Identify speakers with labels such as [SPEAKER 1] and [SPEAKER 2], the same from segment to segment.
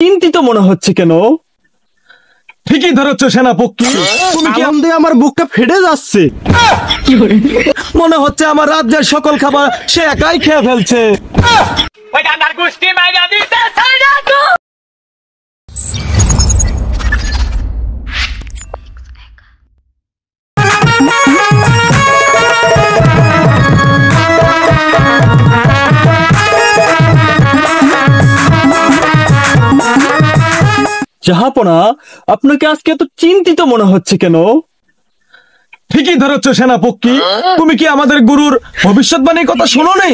[SPEAKER 1] চিন্তিত মনে হচ্ছে কেন?
[SPEAKER 2] ঠিকই ধরেছ সেনাপতি, তুমি কি
[SPEAKER 1] আনন্দে আমার বুকটা ফেটে যাচ্ছে।
[SPEAKER 2] মনে হচ্ছে আমার রাজ্যের সকল খাবার সে একাই খেয়ে ফেলছে।
[SPEAKER 1] জাহাপনা, আপনাকে আজকে এত চিন্তিত মনে হচ্ছে কেন?
[SPEAKER 2] ঠিকই ধরেছ সেনাপতি, তুমি কি আমাদের গুরুর ভবিষ্যৎবাণীর কথা শোনো নাই?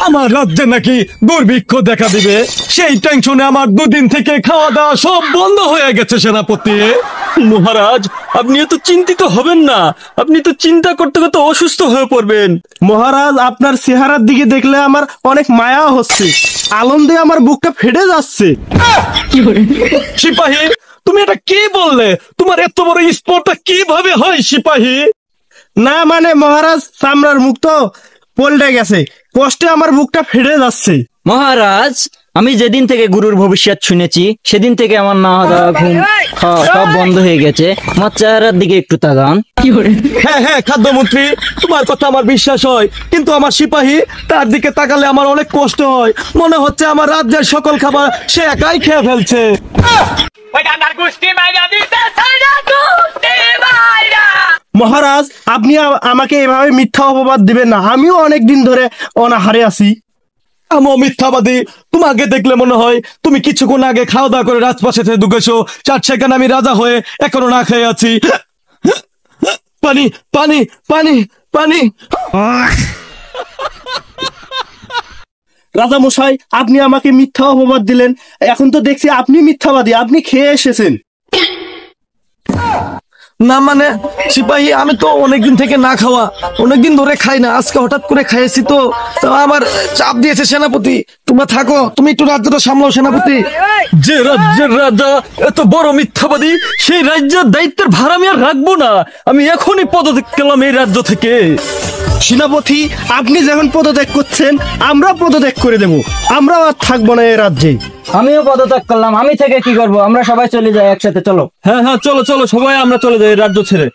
[SPEAKER 2] আমার রাজ্যে নাকি দুর্ভিক্ষ দেখা দিবে, সেই টেনশনে আমার দুদিন থেকে খাওয়া দাওয়া সব বন্ধ হয়ে গেছে সেনাপতি।
[SPEAKER 1] মহারাজ, আপনি এত চিন্তিত হবেন না। আপনি তো চিন্তা করতে করতে অসুস্থ হয়ে পড়বেন।
[SPEAKER 3] মহারাজ, আপনার চেহারার দিকে দেখলে আমার অনেক মায়া হচ্ছে। আনন্দে আমার বুকটা ফেটে যাচ্ছে।
[SPEAKER 2] সিপাহী, তুমি এটা কি বললে? তোমার এত বড় স্পর্ধা কিভাবে হয় সিপাহী?
[SPEAKER 3] না মানে মহারাজ, চামড়ার মুখ তো পল্টে গেছে, কষ্টে আমার বুকটা ফেটে যাচ্ছে।
[SPEAKER 4] মহারাজ, আমি যেদিন থেকে গুরুর ভবিষ্যৎ শুনেছি সেদিন থেকে আমার না দাওয়া ঘুম খাওয়া সব বন্ধ হয়ে গেছে। আমার চেহারার দিকে একটু তাকান।
[SPEAKER 2] হ্যাঁ হ্যাঁ খাদ্যমন্ত্রী, তোমার কথা আমার বিশ্বাস হয়, কিন্তু আমার সিপাহী তার দিকে তাকালে আমার অনেক কষ্ট হয়। মনে হচ্ছে আমার রাজ্যের সকল খাবার সে একাই খেয়ে ফেলছে।
[SPEAKER 3] মহারাজ, আপনি আমাকে এভাবে মিথ্যা অপবাদ দিবেন না। আমিও অনেক দিন ধরে অনাহারে আছি।
[SPEAKER 2] আমি মিথ্যাবাদী? তোমাকে দেখলে মনে হয় তুমি কিছুক্ষণ আগে খাওয়া দাওয়া করে রাজপাশে থেকে ঢুকেছো, চার সেখানে আমি রাজা হয়ে এখনো না খেয়ে আছি। পানি পানি পানি পানি।
[SPEAKER 3] রাজা মশাই, আপনি আমাকে মিথ্যা অপবাদ দিলেন। এখন তো দেখছি আপনি মিথ্যাবাদী, আপনি খেয়ে এসেছেন।
[SPEAKER 2] না মানে সিপাহী, আমি তো অনেকদিন থেকে না খাওয়া, অনেকদিন ধরে খাই না, আজকে হঠাৎ করে খাইছি তো আমার চাপ দিয়েছে সেনাপতি। তোমরা থাকো, তুমি একটু রাজ্যটা সামলাও সেনাপতি।
[SPEAKER 1] যে রাজ্যের রাজা এত বড় মিথ্যাবাদী, সেই রাজ্যের দায়িত্বের ভার আমি আর রাখবো না। আমি এখনই পদত্যাগ করলাম এই রাজ্য থেকে।
[SPEAKER 3] সেনাপতি, আপনি যখন পদত্যাগ করছেন আমরা পদত্যাগ করে দেব। আমরাও আর থাকবো না এই রাজ্যে।
[SPEAKER 4] আমিও পদত্যাগ করলাম। আমি থেকে কি করব? আমরা সবাই চলে যাই একসাথে, চলো।
[SPEAKER 1] হ্যাঁ হ্যাঁ, চলো চলো, সবাই আমরা চলে যাই এই রাজ্য ছেড়ে।